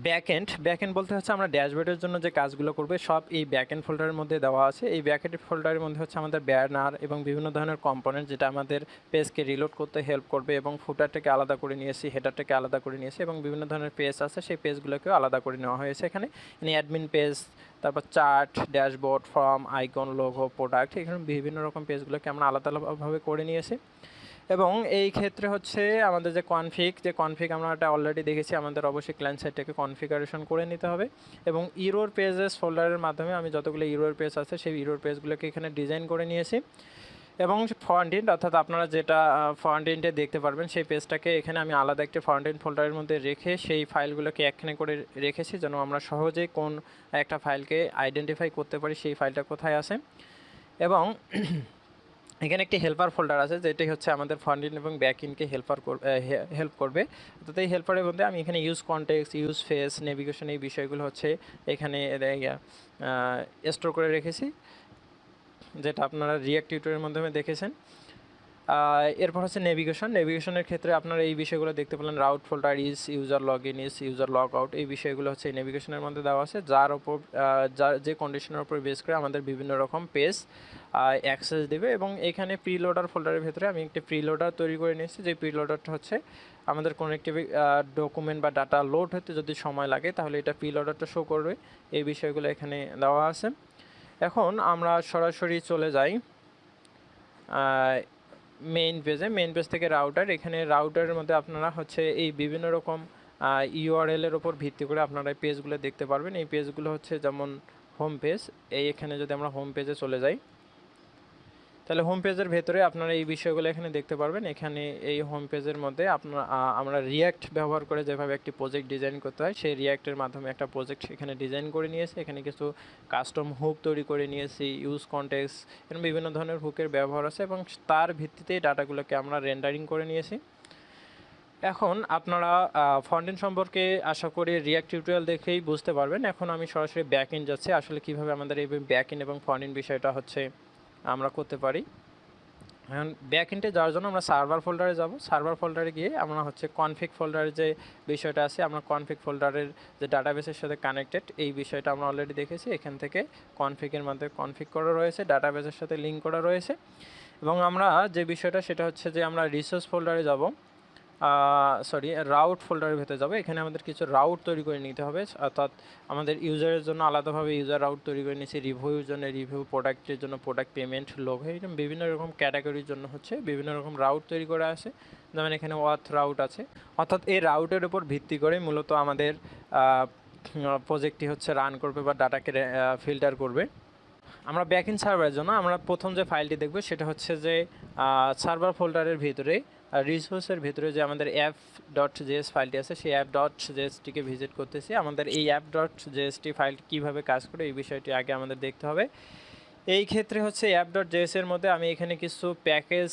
[SPEAKER 1] ব্যাকএন্ড বলতে হচ্ছে আমরা ড্যাশবোর্ডের জন্য যে কাজগুলো করবে সব এই ব্যাকএন্ড ফোল্ডারের মধ্যে দেওয়া আছে। এই ব্যাকএন্ড ফোল্ডারের মধ্যে হচ্ছে আমাদের ব্যানার এবং বিভিন্ন ধরনের কম্পোনেন্ট, যেটা আমাদের পেজকে রিলোড করতে হেল্প করবে, এবং ফুটারটাকে আলাদা করে নিয়েছি, হেডারটাকে আলাদা করে নিয়েছি, এবং বিভিন্ন ধরনের পেজ আছে সেই পেজগুলোকেও আলাদা করে নেওয়া হয়েছে এখানে। অ্যাডমিন পেজ, তারপর chart, dashboard, form, icon, logo, product, এখানে বিভিন্ন রকম পেজগুলোকে আমরা আলাদা আলাদাভাবে করে নিয়েছি। এবং এই ক্ষেত্রে হচ্ছে আমাদের যে কনফিগ আমরা এটা অলরেডি দেখেছি, আমাদের অবশ্যই ক্লায়েন্ট সাইডটাকে কনফিগারেশন করে নিতে হবে। এবং ইরোর পেজেস ফোল্ডারের মাধ্যমে আমি যতগুলো ইরোর পেজ আছে সেই ইরোর পেজগুলোকে এখানে ডিজাইন করে নিয়েছি। এবং ফ্রন্ট এন্ড, অর্থাৎ আপনারা যেটা ফ্রন্ট এন্ডে দেখতে পারবেন সেই পেজটাকে এখানে আমি আলাদা একটি ফ্রন্ট এন্ড ফোল্ডারের মধ্যে রেখে সেই ফাইলগুলোকে একখানে করে রেখেছি, যেন আমরা সহজেই কোন একটা ফাইলকে আইডেন্টিফাই করতে পারি সেই ফাইলটা কোথায় আছে। এবং এখানে একটি হেল্পার ফোল্ডার আছে, যেটি হচ্ছে আমাদের ফ্রন্ট এন্ড এবং ব্যাক এন্ডকে হেল্প করবে। তো এই হেল্পারের মধ্যে আমি এখানে use context, use face, navigation, এই বিষয়গুলো হচ্ছে এখানে স্টোর করে রেখেছি, যেটা আপনারা রিঅ্যাক্ট টিউটোরিয়ালের মাধ্যমে দেখেছেন। এরপর হচ্ছে নেভিগেশনের ক্ষেত্রে আপনারা এই বিষয়গুলো দেখতে পেলেন, route folder, is user log in, is user log out, এই বিষয়গুলো হচ্ছে এই নেভিগেশনের মধ্যে দেওয়া আছে, যার ওপর যে কন্ডিশনের উপর বেস করে আমাদের বিভিন্ন রকম পেজ অ্যাক্সেস দেবে। এবং এখানে প্রিলোডার ফোল্ডারের ভেতরে আমি একটি প্রিলোডার তৈরি করে নিয়েছি, যে প্রিলোডারটা হচ্ছে আমাদের কোনো একটি ডকুমেন্ট বা ডাটা লোড হতে যদি সময় লাগে তাহলে এটা প্রিলোডারটা শো করবে। এই বিষয়গুলো এখানে দেওয়া আছে। এখন আমরা সরাসরি চলে যাই মেইন পেজ থেকে রাউটার। এখানে রাউটারের মধ্যে আপনারা হচ্ছে এই বিভিন্ন রকম ইউআরএলের ওপর ভিত্তি করে আপনারা এই পেজগুলো দেখতে পারবেন। এই পেজগুলো হচ্ছে যেমন হোম পেজ, এখানে যদি আমরা হোম পেজে চলে যাই তাহলে হোম পেজের ভেতরে আপনারা এই বিষয়গুলো এখানে দেখতে পারবেন। এখানে এই হোম পেজের মধ্যে আমরা রিঅ্যাক্ট ব্যবহার করে যেভাবে একটি প্রজেক্ট ডিজাইন করতে হয় সেই রিঅ্যাক্টের মাধ্যমে একটা প্রজেক্ট এখানে ডিজাইন করে নিয়েছি। এখানে কিছু কাস্টম হুক তৈরি করে নিয়েছি, ইউজ কনটেক্সট, এরকম বিভিন্ন ধরনের হুকের ব্যবহার আছে এবং তার ভিত্তিতে ডাটাগুলোকে আমরা রেন্ডারিং করে নিয়েছি। এখন আপনারা ফ্রন্ট এন্ড সম্পর্কে আশা করি রিঅ্যাক্ট টিউটোরিয়াল দেখেই বুঝতে পারবেন। এখন আমি সরাসরি ব্যাক এন্ড যাচ্ছি, আসলে কীভাবে আমাদের এই ব্যাক এন্ড এবং ফ্রন্ট এন্ড বিষয়টা হচ্ছে আমরা করতে পারি। এখন ব্যাক এন্ডে যাওয়ার জন্য আমরা সার্ভার ফোল্ডারে যাব। সার্ভার ফোল্ডারে গিয়ে আমরা হচ্ছে কনফিগ ফোল্ডারের যে বিষয়টা আছে, আমরা কনফিগ ফোল্ডারের যে ডাটাবেসের সাথে কানেক্টেড এই বিষয়টা আমরা অলরেডি দেখেছি। এখান থেকে কনফিগের মধ্যে কনফিগ করা রয়েছে, ডাটাবেসের সাথে লিঙ্ক করা রয়েছে। এবং আমরা যে বিষয়টা সেটা হচ্ছে যে আমরা রিসোর্স ফোল্ডারে যাব, রাউট ফোল্ডারের ভেতরে যাবো। এখানে আমাদের কিছু রাউট তৈরি করে নিতে হবে, অর্থাৎ আমাদের ইউজারের জন্য আলাদাভাবে ইউজার রাউট তৈরি করে নিয়েছি, রিভিউর জন্য রিভিউ, প্রোডাক্টের জন্য প্রোডাক্ট, পেমেন্ট, লোগো, এরকম বিভিন্ন রকম ক্যাটাগরির জন্য হচ্ছে বিভিন্ন রকম রাউট তৈরি করা আছে। যেমন এখানে ওয়াথ রাউট আছে, অর্থাৎ এই রাউটের উপর ভিত্তি করে মূলত আমাদের প্রজেক্টটি হচ্ছে রান করবে বা ডাটাকে ফিল্টার করবে। আমরা ব্যাকএন্ড সার্ভারের জন্য আমরা প্রথম যে ফাইলটি দেখব সেটা হচ্ছে যে সার্ভার ফোল্ডারের ভিতরে রিসোর্সের ভিতরে যে আমাদের app.js ফাইলটি আছে সেই app.jsটিকে ভিজিট করতেছি। আমাদের এই app.jst ফাইলটি কীভাবে কাজ করে এই বিষয়টি আগে আমাদের দেখতে হবে। এই ক্ষেত্রে হচ্ছে app.js এর মধ্যে আমি এখানে কিছু প্যাকেজ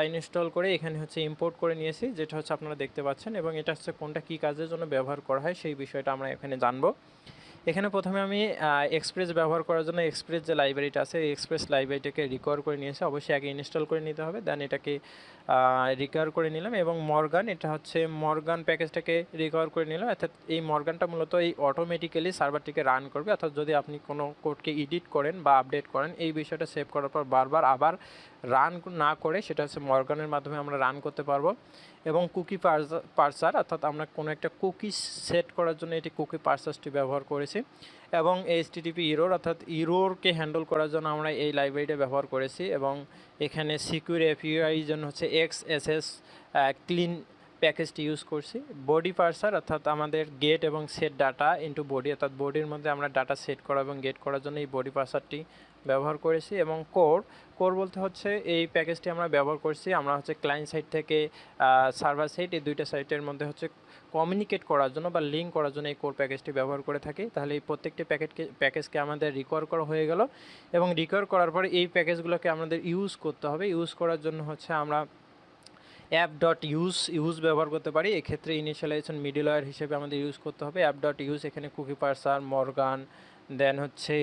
[SPEAKER 1] ইনস্টল করে এখানে হচ্ছে ইম্পোর্ট করে নিয়েছি, যেটা হচ্ছে আপনারা দেখতে পাচ্ছেন। এবং এটা হচ্ছে কোনটা কী কাজের জন্য ব্যবহার করা হয় সেই বিষয়টা আমরা এখানে জানবো। এখানে প্রথমে আমি এক্সপ্রেস ব্যবহার করার জন্য এক্সপ্রেস যে লাইব্রেরিটা আছে এই এক্সপ্রেস লাইব্রেরিটাকে রিকভার করে নিয়েছি, অবশ্যই আগে ইনস্টল করে নিতে হবে, দেন এটাকে রিকভার করে নিলাম। এবং মর্গান, এটা হচ্ছে মর্গান প্যাকেজটাকে রিকভার করে নিলাম। অর্থাৎ এই মর্গানটা মূলত এই অটোমেটিক্যালি সার্ভারটিকে রান করবে, অর্থাৎ যদি আপনি কোনো কোডকে এডিট করেন বা আপডেট করেন এই বিষয়টা সেভ করার পর বারবার আবার রান না করে সেটা হচ্ছে মর্গানের মাধ্যমে আমরা রান করতে পারবো। এবং কুকি পার্সার, অর্থাৎ আমরা কোনো একটা কুকি সেট করার জন্য এটি কুকি পার্সারটি ব্যবহার করেছি। এবং এইচটিটিপি ইরোর, অর্থাৎ ইরোরকে হ্যান্ডেল করার জন্য আমরা এই লাইব্রেরিটা ব্যবহার করেছি। এবং এখানে সিকিউর এপিআই জন্য হচ্ছে এক্সএসএস ক্লিন প্যাকেজটি ইউজ করছি। বডি পার্সার, অর্থাৎ আমাদের গেট এবং সেট ডাটা ইনটু বডি, অর্থাৎ বডির মধ্যে আমরা ডাটা সেট করা এবং গেট করার জন্য এই বডি পার্সারটি ব্যবহার করেছি। এবং কোর বলতে হচ্ছে এই প্যাকেজটি আমরা ব্যবহার করছি, আমরা হচ্ছে ক্লায়েন্ট সাইট থেকে সার্ভার সাইট, এই দুইটা সাইটের মধ্যে হচ্ছে কমিউনিকেট করার জন্য বা লিঙ্ক করার জন্য এই কোর প্যাকেজটি ব্যবহার করে থাকি। তাহলে এই প্রত্যেকটি প্যাকেজকে আমাদের রিকভার করা হয়ে গেল। এবং রিকভার করার পরে এই প্যাকেজগুলোকে আমাদের ইউজ করতে হবে। ইউজ করার জন্য হচ্ছে আমরা অ্যাপ ডট ইউজ ব্যবহার করতে পারি। এক্ষেত্রে ইনিশিয়ালাইজেশন মিডলওয়্যার হিসেবে আমাদের ইউজ করতে হবে অ্যাপ ডট ইউজ। এখানে কুকি পার্সার, মর্গান, দেন হচ্ছে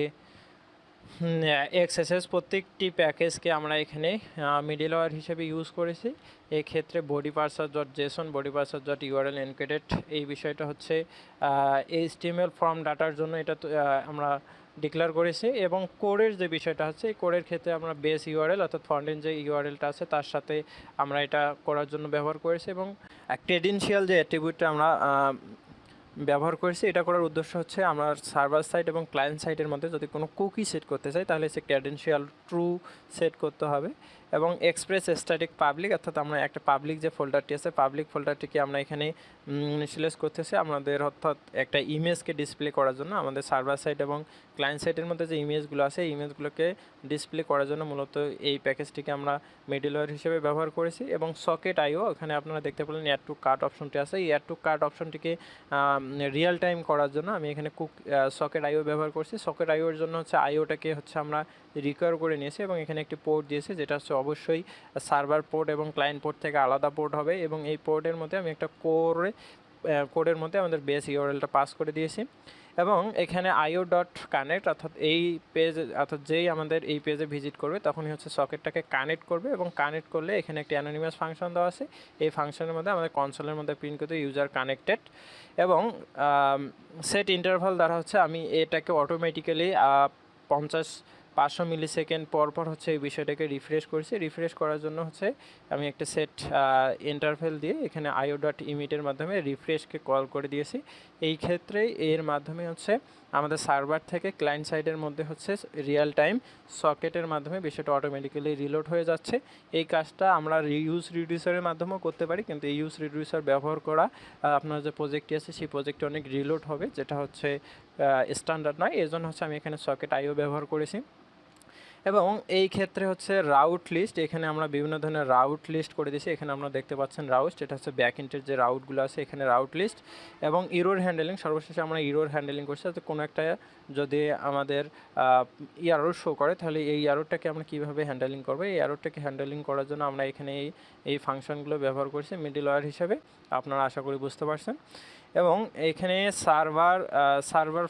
[SPEAKER 1] এক্সএসএস, প্রত্যেকটি প্যাকেজকে আমরা এখানে মিডলওয়্যার হিসেবে ইউজ করেছি। এক্ষেত্রে body পার্সার dot Jason, body পার্সার dot URL encrypted, এই বিষয়টা হচ্ছে এইচটিএমএল ফর্ম ডাটার জন্য এটা আমরা ডিক্লেয়ার করেছি। এবং কোডের যে বিষয়টা হচ্ছে এই কোডের ক্ষেত্রে আমরা বেস ইউআরএল অর্থাৎ ফ্রন্টেন্ড যে ইউআরএলটা আছে তার সাথে আমরা এটা করার জন্য ব্যবহার করেছি। এবং ক্রেডেনশিয়াল যে অ্যাট্রিবিউটটা আমরা ব্যবহার করেছি, এটা করার উদ্দেশ্য হচ্ছে আমরা সার্ভার সাইট এবং ক্লায়েন্ট সাইটের মধ্যে যদি কোনো কুকি সেট করতে চাই তাহলে সে ক্রেডেনশিয়াল ট্রু সেট করতে হবে। এবং এক্সপ্রেস স্ট্যাটিক পাবলিক, অর্থাৎ আমরা একটা পাবলিক যে ফোল্ডারটি আছে পাবলিক ফোল্ডারটিকে আমরা এখানে ইনিশিয়ালাইজ করতেছি আমাদের, অর্থাৎ একটা ইমেজকে ডিসপ্লে করার জন্য আমাদের সার্ভার সাইট এবং ক্লায়েন্ট সাইটের মধ্যে যে ইমেজগুলো আছে এই ইমেজগুলোকে ডিসপ্লে করার জন্য মূলত এই প্যাকেজটিকে আমরা মিডলওয়্যার হিসেবে ব্যবহার করেছি। এবং সকেট আইও, এখানে আপনারা দেখতে পেলেন অ্যাড টু কার্ট অপশনটি আছে, এই অ্যাড টু কার্ট অপশনটিকে রিয়েল টাইম করার জন্য আমি এখানে সকেট আইও ব্যবহার করছি। সকেট আইওর জন্য হচ্ছে আইওটাকে হচ্ছে আমরা রিকভার করে নিয়েছি এবং এখানে একটি পোর্ট দিয়েছি যেটা হচ্ছে অবশ্যই সার্ভার পোর্ট এবং ক্লায়েন্ট পোর্ট থেকে আলাদা পোর্ট হবে। এবং এই পোর্টের মধ্যে আমি একটা কোডের মধ্যে আমাদের বেস ইউআরএলটা পাস করে দিয়েছি। এবং এখানে আইও ডট কানেক্ট, অর্থাৎ এই পেজ, অর্থাৎ যেই আমাদের এই পেজে ভিজিট করবে তখনই হচ্ছে সকেটটাকে কানেক্ট করবে। এবং কানেক্ট করলে এখানে একটি অ্যানোনিমাস ফাংশন দেওয়া আছে, এই ফাংশনের মধ্যে আমাদের কনসোলের মধ্যে প্রিন্ট করতে ইউজার কানেক্টেড। এবং সেট ইন্টারভাল দ্বারা হচ্ছে আমি এটাকে অটোমেটিক্যালি 500 মিলিসেকেন্ড পর হচ্ছে এই বিষয়টাকে রিফ্রেশ করছি। রিফ্রেশ করার জন্য হচ্ছে আমি একটা সেট ইন্টারভেল দিয়ে এখানে আইও ডট ইমিটের মাধ্যমে রিফ্রেশকে কল করে দিয়েছি। এই ক্ষেত্রে এর মাধ্যমে হচ্ছে আমাদের সার্ভার থেকে ক্লায়েন্ট সাইডের মধ্যে হচ্ছে রিয়েল টাইম সকেটের মাধ্যমে বিষয়টা অটোমেটিক্যালি রিলোড হয়ে যাচ্ছে। এই কাজটা আমরা ইউজ রিডিউসারের মাধ্যমেও করতে পারি, কিন্তু এই ইউজ রিডিউসার ব্যবহার করা আপনার যে প্রজেক্টটি আছে সেই প্রজেক্টে অনেক রিলোড হবে, যেটা হচ্ছে স্ট্যান্ডার্ড নয়। এই জন্য হচ্ছে আমি এখানে সকেট আইও ব্যবহার করেছি। এবং এই ক্ষেত্রে হচ্ছে রাউট লিস্ট, এখানে আমরা বিভিন্ন ধরনের রাউট লিস্ট করে দিয়েছি। এখানে আমরা দেখতে পাচ্ছেন রাউট, এটা হচ্ছে ব্যাকএন্ডের যে রাউটগুলো আছে এখানে রাউট লিস্ট। এবং ইরোর হ্যান্ডেলিং, সর্বশেষে আমরা ইরোর হ্যান্ডেলিং করছি, যাতে কোনো একটা যদি আমাদের এরর শো করে তাহলে এই এররটাকে আমরা কীভাবে হ্যান্ডেলিং করবো, এই এররটাকে হ্যান্ডেলিং করার জন্য আমরা এখানে এই ফাংশনগুলো ব্যবহার করছি মিডলওয়্যার হিসেবে, আপনারা আশা করি বুঝতে পারছেন। এবং এখানে সার্ভার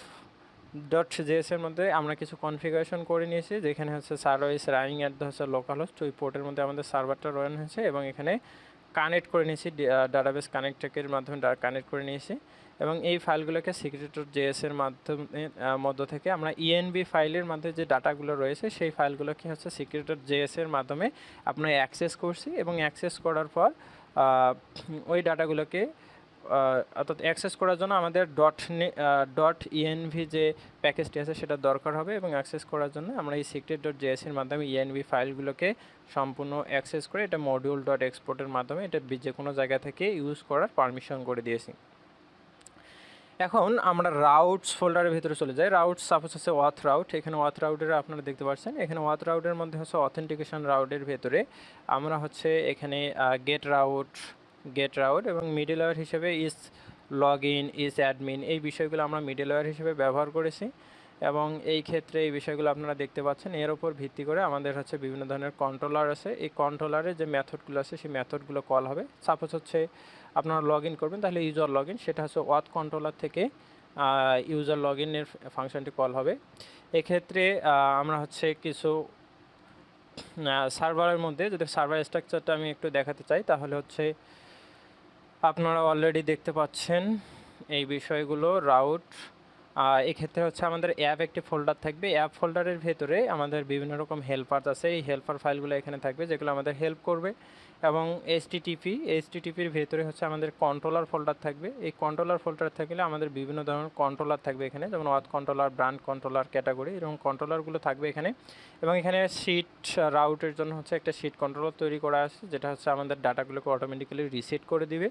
[SPEAKER 1] ডট জেএসের মধ্যে আমরা কিছু কনফিগারেশন করে নিয়েছি, যেখানে হচ্ছে server is running at the হচ্ছে লোকাল হোস্ট, ওই পোর্টের মধ্যে আমাদের সার্ভারটা রান হয়েছে। এবং এখানে কানেক্ট করে নিয়েছি ডাটাবেস কানেক্টের মাধ্যমে কানেক্ট করে নিয়েছি। এবং এই ফাইলগুলোকে সিক্রেট ডট জেএসের মধ্য থেকে আমরা ইএনবি ফাইলের মধ্যে যে ডাটাগুলো রয়েছে সেই ফাইলগুলোকে হচ্ছে সিক্রেট ডট জেএসের মাধ্যমে আমরা অ্যাক্সেস করছি। এবং অ্যাক্সেস করার পর ওই ডাটাগুলোকে অর্থাৎ অ্যাক্সেস করার জন্য আমাদের ডট ইএনভি যে প্যাকেজটি আছে সেটা দরকার হবে। এবং অ্যাক্সেস করার জন্য আমরা এই সিক্রেট ডট জেএসের মাধ্যমে ইএনভি ফাইলগুলোকে সম্পূর্ণ অ্যাক্সেস করে এটা মডিউল ডট এক্সপোর্টের মাধ্যমে এটা যে কোনো জায়গা থেকে ইউজ করার পারমিশন করে দিয়েছি। এখন আমরা রাউটস ফোল্ডারের ভিতরে চলে যাই। রাউটস সাপোজ হচ্ছে ওয়াথ রাউট, এখানে ওয়াথ রাউটের আপনারা দেখতে পাচ্ছেন, এখানে ওয়াথ রাউটের মধ্যে হচ্ছে অথেন্টিকেশন রাউটের ভেতরে আমরা হচ্ছে এখানে গেট রাউট এবং মিডলওয়্যার হিসেবে লগ ইন অ্যাডমিন, এই বিষয়গুলো আমরা মিডলওয়্যার হিসেবে ব্যবহার করেছি। এবং এই ক্ষেত্রে এই বিষয়গুলো আপনারা দেখতে পাচ্ছেন, এর ওপর ভিত্তি করে আমাদের হচ্ছে বিভিন্ন ধরনের কন্ট্রোলার আছে, এই কন্ট্রোলারের যে মেথডগুলো আছে সেই মেথডগুলো কল হবে। সাপোজ হচ্ছে আপনারা লগ ইন করবেন তাহলে ইউজার লগ ইন, সেটা হচ্ছে ওয়াথ কন্ট্রোলার থেকে ইউজার লগ ইনের ফাংশনটি কল হবে। এক্ষেত্রে আমরা হচ্ছে কিছু সার্ভারের মধ্যে যদি সার্ভার স্ট্রাকচারটা আমি একটু দেখাতে চাই, তাহলে হচ্ছে আপনারা অলরেডি দেখতে পাচ্ছেন এই বিষয়গুলো। রাউট, এক্ষেত্রে হচ্ছে আমাদের অ্যাপ একটি ফোল্ডার থাকবে। অ্যাপ ফোল্ডারের ভেতরে আমাদের বিভিন্ন রকম হেল্পার আছে, এই হেল্পার ফাইলগুলো এখানে থাকবে যেগুলো আমাদের হেল্প করবে। এবং এইচটিটিপির ভেতরে হচ্ছে আমাদের কন্ট্রোলার ফোল্ডার থাকবে। এই কন্ট্রোলার ফোল্ডার থাকলে আমাদের বিভিন্ন ধরনের কন্ট্রোলার থাকবে এখানে, যেমন অথ কন্ট্রোলার, ব্রান্ড কন্ট্রোলার, ক্যাটাগরি, এরকম কন্ট্রোলারগুলো থাকবে এখানে। এবং এখানে শিট রাউটের জন্য হচ্ছে একটা শিট কন্ট্রোলার তৈরি করা আছে, যেটা হচ্ছে আমাদের ডাটাগুলোকে অটোমেটিক্যালি রিসেট করে দিবে।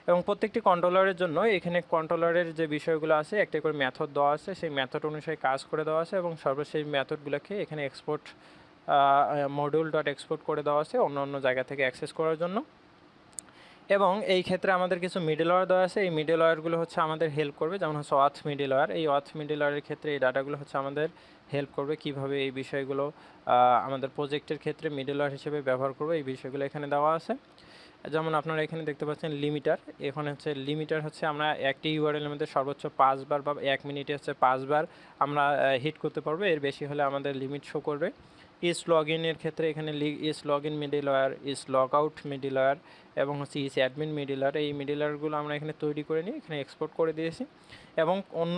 [SPEAKER 1] এবং প্রত্যেকটি কন্ট্রোলারের জন্য এখানে কন্ট্রোলারের যে বিষয়গুলো আছে একটা করে মেথড দেওয়া আছে, সেই মেথড অনুসারে কাজ করে দেওয়া আছে এবং সর্বশেষ মেথডগুলোকে এখানে এক্সপোর্ট মডিউল ডট এক্সপোর্ট করে দেওয়া আছে অন্য অন্য জায়গা থেকে অ্যাক্সেস করার জন্য। এবং এই ক্ষেত্রে আমাদের কিছু মিডলওয়্যার দেওয়া আছে, এই মিডলওয়্যারগুলো হচ্ছে আমাদের হেল্প করবে, যেমন হচ্ছে অথ মিডলওয়্যার। এই অথ মিডলওয়্যারের ক্ষেত্রে এই ডাটাগুলো হচ্ছে আমাদের হেল্প করবে কিভাবে এই বিষয়গুলো আমাদের প্রজেক্টের ক্ষেত্রে মিডলওয়্যার হিসেবে ব্যবহার করবে, এই বিষয়গুলো এখানে দেওয়া আছে। যেমন আপনারা এখানে দেখতে পাচ্ছেন লিমিটার, এখানে হচ্ছে লিমিটার হচ্ছে আমরা একটি ইউআরএলের মধ্যে সর্বোচ্চ 5 বার বা 1 মিনিটে হচ্ছে 5 বার আমরা হিট করতে পারবো, এর বেশি হলে আমাদের লিমিট শো করবে। ইস লগ ইনের ক্ষেত্রে এখানে is log in middleware, is log out middleware এবং হচ্ছে ইস অ্যাডমিন মিডলওয়্যার, এই মিডলওয়্যারগুলো আমরা এখানে তৈরি করে নিয়ে এখানে এক্সপোর্ট করে দিয়েছি। এবং অন্য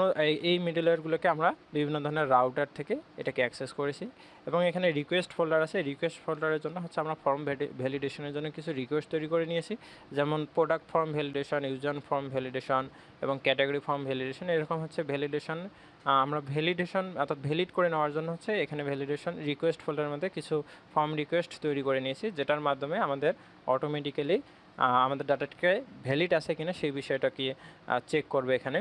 [SPEAKER 1] এই মিডলওয়্যারগুলোকে আমরা বিভিন্ন ধরনের রাউটার থেকে এটাকে অ্যাক্সেস করেছি। এবং এখানে রিকোয়েস্ট ফোল্ডার আছে, রিকোয়েস্ট ফোল্ডারের জন্য হচ্ছে আমরা ফর্ম ভ্যালিডেশনের জন্য কিছু রিকোয়েস্ট তৈরি করে নিয়েছি, যেমন product form validation, user form validation এবং ক্যাটাগরি ফর্ম ভ্যালিডেশন। এরকম হচ্ছে ভ্যালিডেশন আমরা ভ্যালিডেশন অর্থাৎ ভ্যালিড করে নেওয়ার জন্য হচ্ছে এখানে ভ্যালিডেশন রিকোয়েস্ট ফোল্ডারের মধ্যে কিছু ফর্ম রিকোয়েস্ট তৈরি করে নিয়েছি, যেটার মাধ্যমে আমাদের অটোমেটিক্যালি আমাদের ডাটাটাকে ভ্যালিড আছে কিনা সেই বিষয়টাকে চেক করবে এখানে।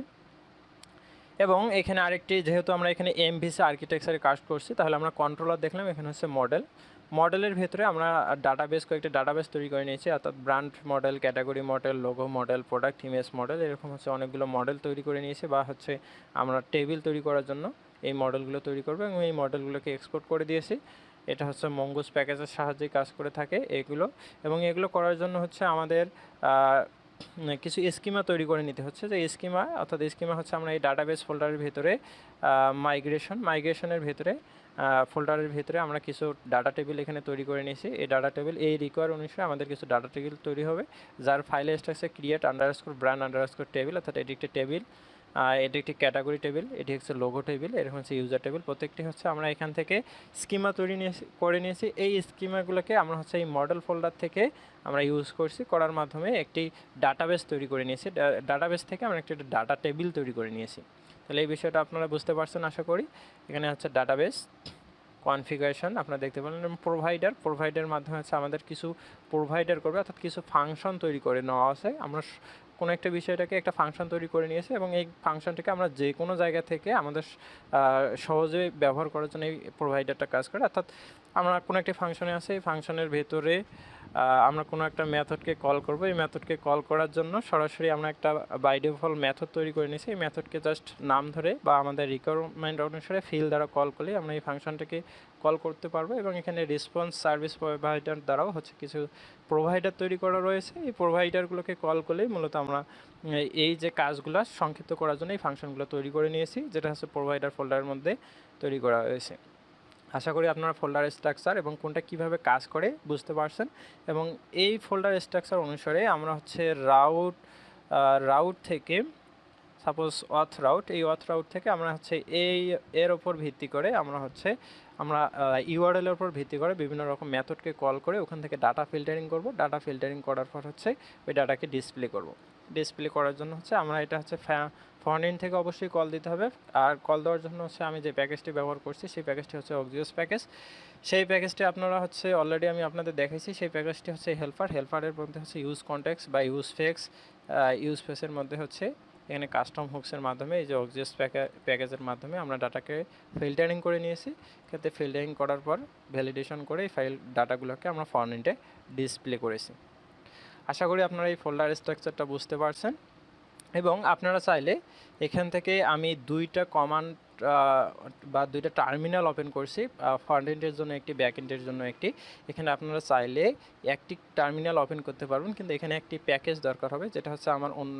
[SPEAKER 1] এবং এখানে আরেকটি, যেহেতু আমরা এখানে এমভিসি আর্কিটেকচারে কাজ করছি, তাহলে আমরা কন্ট্রোলার দেখলাম। এখানে হচ্ছে মডেলের ভেতরে আমরা কয়েকটি ডাটাবেস তৈরি করে নিয়েছি, অর্থাৎ brand model, category model, logo model, product image model, এরকম হচ্ছে অনেকগুলো মডেল তৈরি করে নিয়েছি। বা হচ্ছে আমরা টেবিল তৈরি করার জন্য এই মডেলগুলো তৈরি করবো এবং এই মডেলগুলোকে এক্সপোর্ট করে দিয়েছি। এটা হচ্ছে মঙ্গুস প্যাকেজের সাহায্যে কাজ করে থাকে এগুলো। এবং এগুলো করার জন্য হচ্ছে আমাদের কিছু স্কিমা তৈরি করে নিতে হচ্ছে, যে স্কিমা অর্থাৎ স্কিমা হচ্ছে আমরা এই ডাটাবেস ফোল্ডারের ভেতরে মাইগ্রেশনের ভেতরে ফোল্ডারের ভিতরে আমরা কিছু ডাটা টেবিল এখানে তৈরি করে নিয়েছি। এই ডাটা টেবিল এই রিকোয়ার অনুসারে আমাদের কিছু ডাটা টেবিল তৈরি হবে, যার ফাইলে structure create underscore brand underscore table, অর্থাৎ এটি একটি টেবিল, এটি একটি ক্যাটাগরি টেবিল, এটি হচ্ছে লোগো টেবিল, এরকম হচ্ছে ইউজার টেবিল। প্রত্যেকটি হচ্ছে আমরা এখান থেকে স্কিমা করে নিয়েছি। এই স্কিমাগুলোকে আমরা হচ্ছে এই মডেল ফোল্ডার থেকে আমরা ইউজ করার মাধ্যমে একটি ডাটাবেস তৈরি করে নিয়েছি। ডাটাবেস থেকে আমরা একটি ডাটা টেবিল তৈরি করে নিয়েছি। তাহলে এই বিষয়টা আপনারা বুঝতে পারছেন আশা করি। এখানে হচ্ছে ডাটাবেস কনফিগারেশন আপনারা দেখতে পারেন। প্রোভাইডার মাধ্যমে হচ্ছে আমাদের কিছু প্রোভাইডার করবে, অর্থাৎ কিছু ফাংশন তৈরি করে নেওয়া আছে। আমরা কোনো একটা বিষয়টাকে একটা ফাংশন তৈরি করে নিয়েছি এবং এই ফাংশনটাকে আমরা যে কোনো জায়গা থেকে আমাদের সহজে ব্যবহার করার জন্য এই প্রোভাইডারটা কাজ করে। অর্থাৎ আমরা কোনো একটি ফাংশনে আছে, এই ফাংশনের ভেতরে আমরা কোনো একটা মেথডকে কল করব। এই মেথডকে কল করার জন্য সরাসরি আমরা একটা বাই ডিফল্ট মেথড তৈরি করে নিয়েছি। এই মেথডকে জাস্ট নাম ধরে বা আমাদের রিকোয়ারমেন্ট অনুসারে ফিল দ্বারা কল করলে আমরা এই ফাংশনটাকে কল করতে পারবো। এবং এখানে রেসপন্স সার্ভিস প্রোভাইডার দ্বারাও হচ্ছে কিছু প্রোভাইডার তৈরি করা রয়েছে। এই প্রোভাইডারগুলোকে কল করলেই মূলত আমরা এই যে কাজগুলো সংক্ষিপ্ত করার জন্য এই ফাংশনগুলো তৈরি করে নিয়েছি, যেটা হচ্ছে প্রোভাইডার ফোল্ডারের মধ্যে তৈরি করা হয়েছে। আশা করি আপনারা ফোল্ডার স্ট্রাকচার এবং কোনটা কিভাবে কাজ করে বুঝতে পারছেন। এবং এই ফোল্ডার স্ট্রাকচার অনুসারে আমরা হচ্ছে রাউট থেকে সাপোজ এই অথ রাউট থেকে আমরা হচ্ছে এর ওপর ভিত্তি করে আমরা ইউআরএলের ওপর ভিত্তি করে বিভিন্ন রকম মেথডকে কল করে ওখান থেকে ডাটা ফিল্টারিং করব। ডাটা ফিল্টারিং করার পর হচ্ছে ওই ডাটাকে ডিসপ্লে করার জন্য হচ্ছে আমরা এটা হচ্ছে ফ্রন্ট এন্ড থেকে অবশ্যই কল দিতে হবে। আর কল দেওয়ার জন্য হচ্ছে আমি যে প্যাকেজটি ব্যবহার করছি সেই প্যাকেজটি হচ্ছে অক্সিওস প্যাকেজ। সেই প্যাকেজটি আপনারা হচ্ছে অলরেডি আমি আপনাদের দেখাইছি। সেই প্যাকেজটি হচ্ছে হেল্পারের মধ্যে হচ্ছে ইউজ কন্টেক্স বা ইউজ ফেসের মধ্যে হচ্ছে এখানে কাস্টম হুকসের মাধ্যমে এই যে অক্সিওস প্যাকেজের মাধ্যমে আমরা ডাটাকে ফিল্টারিং করে নিয়েছি। ক্ষেত্রে ফিল্টারিং করার পর ভ্যালিডেশন করে এই ডাটাগুলোকে আমরা ফ্রন্ট এন্ডে ডিসপ্লে করেছি। আশা করি আপনারা এই ফোল্ডার স্ট্রাকচারটা বুঝতে পারছেন। এবং আপনারা চাইলে এখান থেকে আমি দুইটা কমান্ড বা দুইটা টার্মিনাল ওপেন করছি, ফ্রন্ট এন্ডের জন্য একটি, ব্যাক এন্ডের জন্য একটি। এখানে আপনারা চাইলে একটি টার্মিনাল ওপেন করতে পারবেন, কিন্তু এখানে একটি প্যাকেজ দরকার হবে, যেটা হচ্ছে আমার অন্য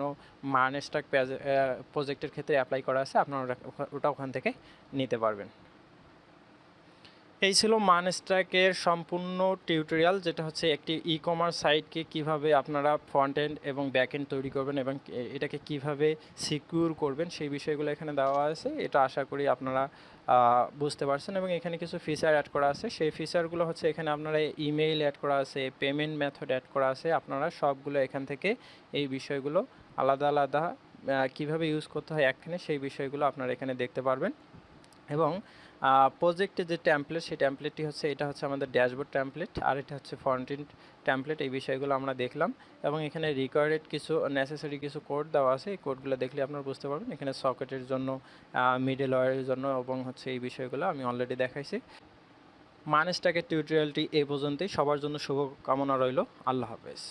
[SPEAKER 1] মানস্ট্রাক প্রজেক্টের ক্ষেত্রে অ্যাপ্লাই করা আছে, আপনারা ওটা ওখান থেকে নিতে পারবেন। এই ছিল মানস্ট্রাকের সম্পূর্ণ টিউটোরিয়াল, যেটা হচ্ছে একটি ই কমার্স সাইটকে কিভাবে আপনারা ফ্রন্ট এন্ড এবং ব্যাক এন্ড তৈরি করবেন এবং এটাকে কিভাবে সিকিউর করবেন সেই বিষয়গুলো এখানে দেওয়া আছে। এটা আশা করি আপনারা বুঝতে পারছেন। এবং এখানে কিছু ফিচার অ্যাড করা আছে, সেই ফিচারগুলো হচ্ছে এখানে আপনারা ইমেইল অ্যাড করা আছে, পেমেন্ট মেথড অ্যাড করা আছে। আপনারা সবগুলো এখান থেকে এই বিষয়গুলো আলাদা আলাদা কিভাবে ইউজ করতে হয় এখানে, সেই বিষয়গুলো আপনারা এখানে দেখতে পারবেন। এবং প্রজেক্টে যে ট্যাম্পলেট, সেই ট্যাম্পলেটটি হচ্ছে, এটা হচ্ছে আমাদের ড্যাশবোর্ড ট্যাম্পলেট, আর এটা হচ্ছে ফ্রন্ট এন্ড ট্যাম্পলেট। এই বিষয়গুলো আমরা দেখলাম এবং এখানে রিকোয়ার্ডেড কিছু নেসেসারি কিছু কোড দেওয়া আছে, এই কোডগুলো দেখলে আপনারা বুঝতে পারবেন। এখানে সকেটের জন্য, মিডল ওয়্যারের জন্য এবং হচ্ছে এই বিষয়গুলো আমি অলরেডি দেখাইছি। মানস্ট্রাকের টিউটোরিয়ালটি এই পর্যন্তই। সবার জন্য শুভকামনা রইল। আল্লাহ হাফেজ।